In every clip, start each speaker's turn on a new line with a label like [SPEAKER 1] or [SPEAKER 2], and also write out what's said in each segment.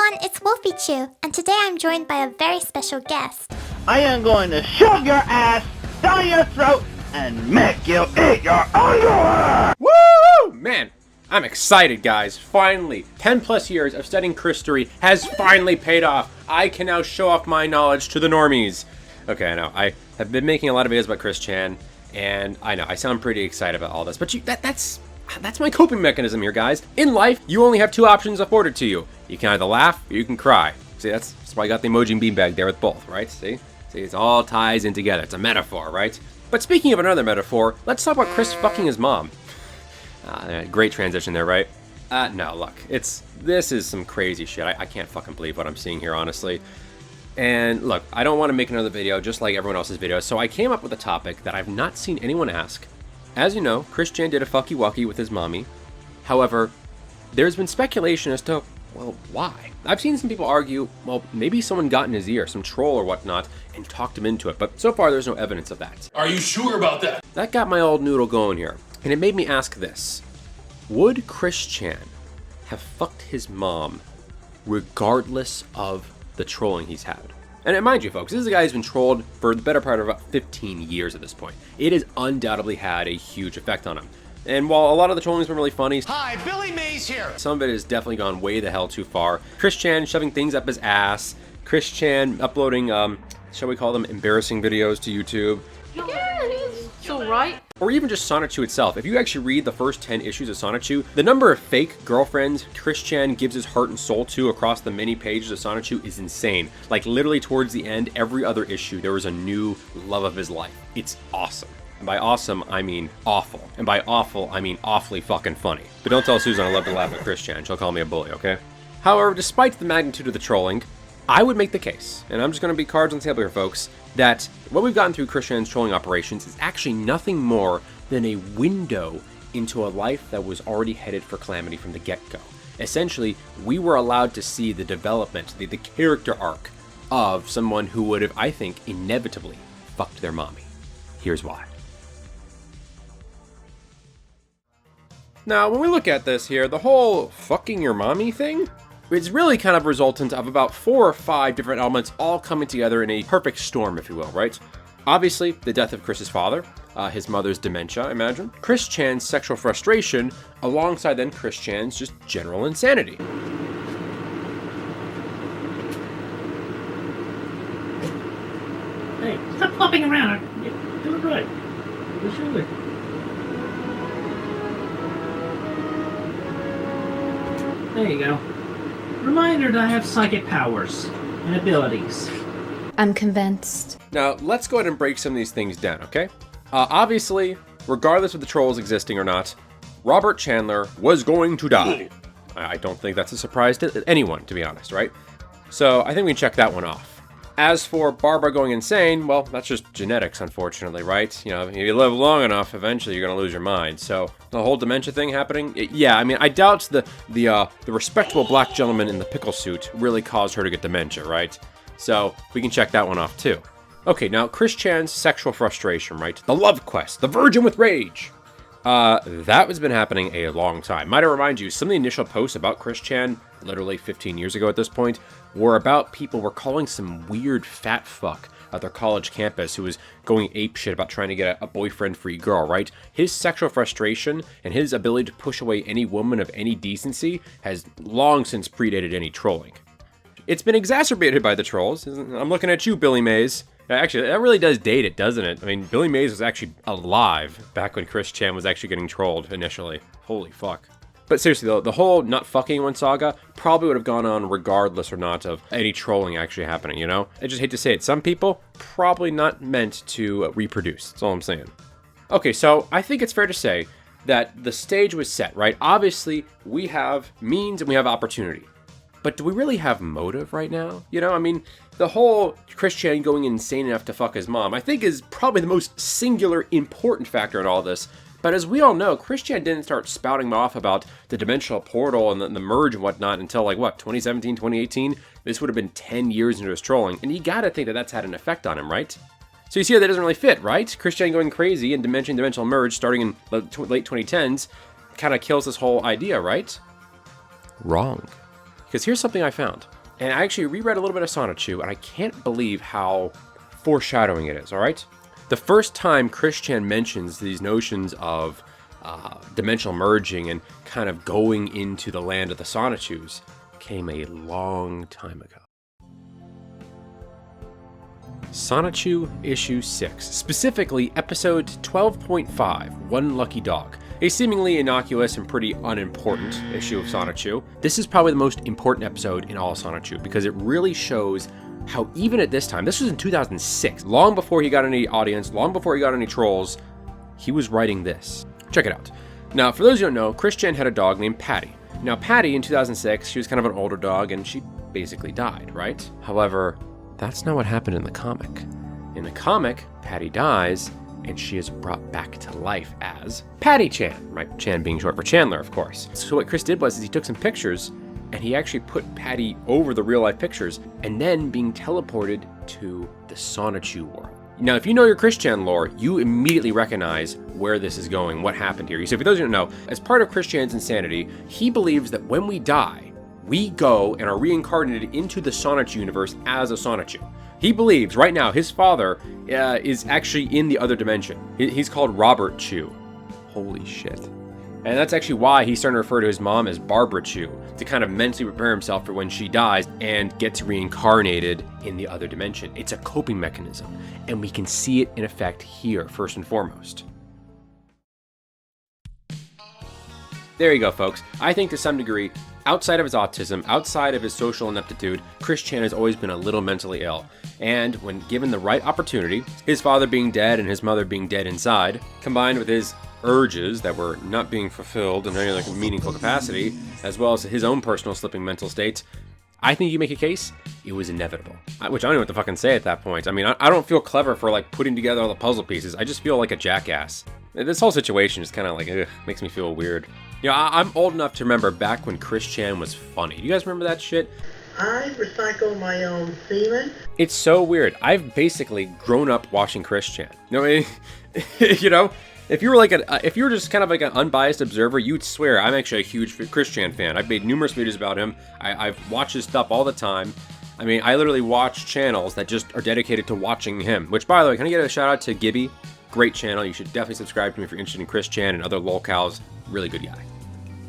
[SPEAKER 1] everyone, it's Wolfie Chew, and today I'm joined by a very special guest.
[SPEAKER 2] I am going to shove your ass down your throat and make you eat your underwear!
[SPEAKER 3] Woo! Man, I'm excited, guys. Finally, 10 plus years of studying Christery has finally paid off. I can now show off my knowledge to the normies. Okay, I know. I have been making a lot of videos about chrischan, and I know I sound pretty excited about all this, but that's my coping mechanism here, guys. In life, you only have two options afforded to you. You can either laugh or you can cry. See, that's why I got the emoji beanbag there with both, right? See, it all ties in together. It's a metaphor, right? But speaking of another metaphor, let's talk about Chris fucking his mom. Great transition there, right? No, look, this is some crazy shit. I can't fucking believe what I'm seeing here, honestly. And look, I don't want to make another video just like everyone else's videos, so I came up with a topic that I've not seen anyone ask. As you know, chrischan did a fucky-wucky with his mommy. However, there's been speculation as to, well, why? I've seen some people argue, well, maybe someone got in his ear, some troll or whatnot, and talked him into it, but so far there's no evidence of that.
[SPEAKER 4] Are you sure about that?
[SPEAKER 3] That got my old noodle going here, and it made me ask this. Would chrischan have fucked his mom regardless of the trolling he's had? And mind you, folks, this is a guy who's been trolled for the better part of about 15 years at this point. It has undoubtedly had a huge effect on him. And while a lot of the trolling's been really funny,
[SPEAKER 4] Hi, Billy Mays here.
[SPEAKER 3] some of it has definitely gone way the hell too far. chrischan shoving things up his ass, chrischan uploading, shall we call them embarrassing videos to YouTube.
[SPEAKER 5] Yeah, it is. So right.
[SPEAKER 3] Or even just Sonichu itself. If you actually read the first 10 issues of Sonichu, the number of fake girlfriends chrischan gives his heart and soul to across the many pages of Sonichu is insane. Like literally towards the end, every other issue, there was a new love of his life. It's awesome. And by awesome, I mean awful. And by awful, I mean awfully fucking funny. But don't tell Susan I love to laugh at chrischan. She'll call me a bully, okay? However, despite the magnitude of the trolling, I would make the case, and I'm just going to be cards on the table here, folks, that what we've gotten through chrischan's trolling operations is actually nothing more than a window into a life that was already headed for calamity from the get-go. Essentially, we were allowed to see the development, the character arc of someone who would have, I think, inevitably fucked their mommy. Here's why. Now, when we look at this here, the whole fucking your mommy thing, it's really kind of resultant of about 4 or 5 different elements all coming together in a perfect storm, if you will, right? Obviously, the death of Chris's father, his mother's dementia, I imagine, chrischan's sexual frustration, alongside then chrischan's just general insanity.
[SPEAKER 6] Hey, stop flopping around. Do it right. Do it surely. There you go. Reminder that I have psychic powers and abilities.
[SPEAKER 5] I'm convinced.
[SPEAKER 3] Now, let's go ahead and break some of these things down, okay? Obviously, regardless of the trolls existing or not, Robert Chandler was going to die. I don't think that's a surprise to anyone, to be honest, right? So I think we can check that one off. As for Barbara going insane, well, that's just genetics, unfortunately, right? You know, if you live long enough, eventually you're gonna lose your mind. So the whole dementia thing happening, yeah, I mean, I doubt the respectable black gentleman in the pickle suit really caused her to get dementia, right? So we can check that one off too. Okay, now chrischan's sexual frustration, right? The love quest, the virgin with rage. That has been happening a long time. Might I remind you, some of the initial posts about chrischan, literally 15 years ago at this point, were about people were calling some weird fat fuck at their college campus who was going apeshit about trying to get a boyfriend-free girl, right? His sexual frustration and his ability to push away any woman of any decency has long since predated any trolling. It's been exacerbated by the trolls. I'm looking at you, Billy Mays. Actually, that really does date it, doesn't it? I mean, Billy Mays was actually alive back when chrischan was actually getting trolled initially. Holy fuck. But seriously though, the whole not fucking one saga probably would have gone on regardless or not of any trolling actually happening, you know? I just hate to say it, some people probably not meant to reproduce, that's all I'm saying. Okay, so I think it's fair to say that the stage was set, right? Obviously, we have means and we have opportunity. But do we really have motive right now? You know, I mean, the whole chrischan going insane enough to fuck his mom, I think is probably the most singular important factor in all this. But as we all know, chrischan didn't start spouting off about the dimensional portal and the merge and whatnot until like, what, 2017, 2018? This would have been 10 years into his trolling, and you gotta think that that's had an effect on him, right? So you see how that doesn't really fit, right? chrischan going crazy and dimensional merge starting in the late 2010s kind of kills this whole idea, right? Wrong. Because here's something I found. And I actually reread a little bit of Sonichu, and I can't believe how foreshadowing it is, alright? The first time chrischan mentions these notions of dimensional merging and kind of going into the land of the Sonichus came a long time ago. Sonichu Issue 6, specifically Episode 12.5, One Lucky Dog. A seemingly innocuous and pretty unimportant issue of Sonichu. This is probably the most important episode in all of Sonichu because it really shows how even at this time, this was in 2006, long before he got any audience, long before he got any trolls, he was writing this. Check it out. Now, for those who don't know, chrischan had a dog named Patty. Now, Patty in 2006, she was kind of an older dog and she basically died, right? However, that's not what happened in the comic. In the comic, Patty dies and she is brought back to life as Patty Chan, right? Chan being short for Chandler, of course. So what Chris did was he took some pictures and he actually put Patty over the real life pictures and then being teleported to the Sonichu world. Now, if you know your chrischan lore, you immediately recognize where this is going, what happened here. So for those who don't know, as part of chrischan's insanity, he believes that when we die, we go and are reincarnated into the Sonichu universe as a Sonichu. He believes right now his father is actually in the other dimension. He's called Robert Chu. Holy shit. And that's actually why he's starting to refer to his mom as Barbara Chu, to kind of mentally prepare himself for when she dies and gets reincarnated in the other dimension. It's a coping mechanism, and we can see it in effect here, first and foremost. There you go, folks. I think to some degree, outside of his autism, outside of his social ineptitude, chrischan has always been a little mentally ill. And when given the right opportunity, his father being dead and his mother being dead inside, combined with his urges that were not being fulfilled in any like meaningful capacity, as well as his own personal slipping mental states, I think you make a case, it was inevitable. Which I don't know what to fucking say at that point. I mean, I don't feel clever for like putting together all the puzzle pieces. I just feel like a jackass. This whole situation is kind of like, ugh, makes me feel weird. You know, I'm old enough to remember back when chrischan was funny. You guys remember that shit?
[SPEAKER 7] I recycle my own semen.
[SPEAKER 3] It's so weird. I've basically grown up watching chrischan. You know, if you were like if you were just kind of like an unbiased observer, you'd swear I'm actually a huge chrischan fan. I've made numerous videos about him. I've watched his stuff all the time. I mean, I literally watch channels that just are dedicated to watching him. Which, by the way, can I get a shout out to Gibby? Great channel. You should definitely subscribe to him if you're interested in chrischan and other lolcows. Really good guy.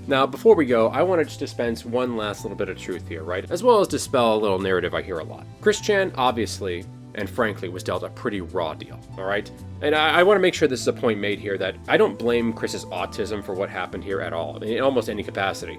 [SPEAKER 3] Now, before we go, I want to just dispense one last little bit of truth here, right? As well as dispel a little narrative I hear a lot. chrischan, obviously, and frankly, was dealt a pretty raw deal, all right? And I want to make sure this is a point made here that I don't blame Chris's autism for what happened here at all, in almost any capacity.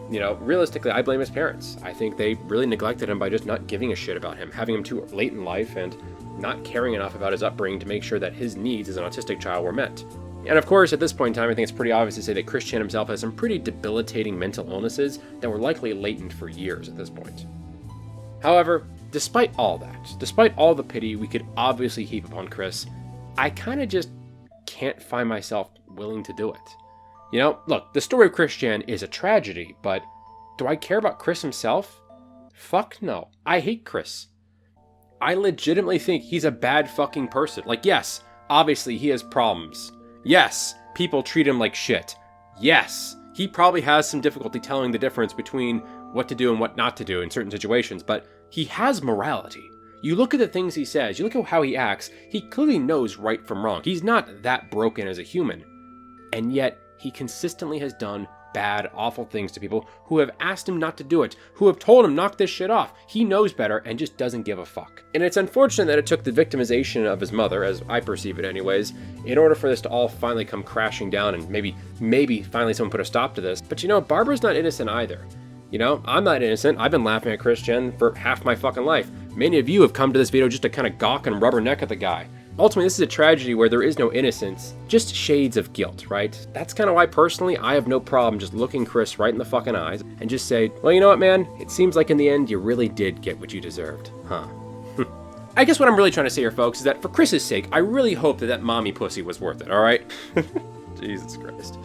[SPEAKER 3] You know, realistically, I blame his parents. I think they really neglected him by just not giving a shit about him, having him too late in life, and not caring enough about his upbringing to make sure that his needs as an autistic child were met. And of course, at this point in time, I think it's pretty obvious to say that chrischan himself has some pretty debilitating mental illnesses that were likely latent for years at this point. However, despite all that, despite all the pity we could obviously heap upon Chris, I kind of just can't find myself willing to do it. You know, look, the story of chrischan is a tragedy, but do I care about Chris himself? Fuck no. I hate Chris. I legitimately think he's a bad fucking person. Like, yes, obviously he has problems. Yes, people treat him like shit. Yes, he probably has some difficulty telling the difference between what to do and what not to do in certain situations, but he has morality. You look at the things he says, you look at how he acts, he clearly knows right from wrong. He's not that broken as a human. And yet, he consistently has done bad, awful things to people who have asked him not to do it, who have told him knock this shit off. He knows better and just doesn't give a fuck. And it's unfortunate that it took the victimization of his mother, as I perceive it anyways, in order for this to all finally come crashing down and maybe finally someone put a stop to this. But you know, Barbara's not innocent either. You know, I'm not innocent. I've been laughing at chrischan for half my fucking life. Many of you have come to this video just to kind of gawk and rubberneck at the guy. Ultimately, this is a tragedy where there is no innocence, just shades of guilt, right? That's kind of why, personally, I have no problem just looking Chris right in the fucking eyes and just say, well, you know what, man? It seems like in the end, you really did get what you deserved, huh? I guess what I'm really trying to say here, folks, is that for Chris's sake, I really hope that mommy pussy was worth it, all right? Jesus Christ.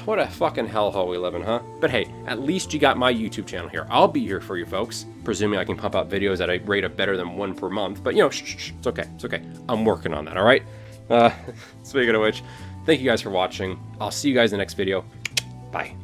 [SPEAKER 3] What a fucking hellhole we live in, huh? But hey, at least you got my YouTube channel here. I'll be here for you folks, presuming I can pump out videos at a rate of better than one per month. But you know, shh, it's okay, it's okay. I'm working on that, all right? Speaking of which, thank you guys for watching. I'll see you guys in the next video. Bye.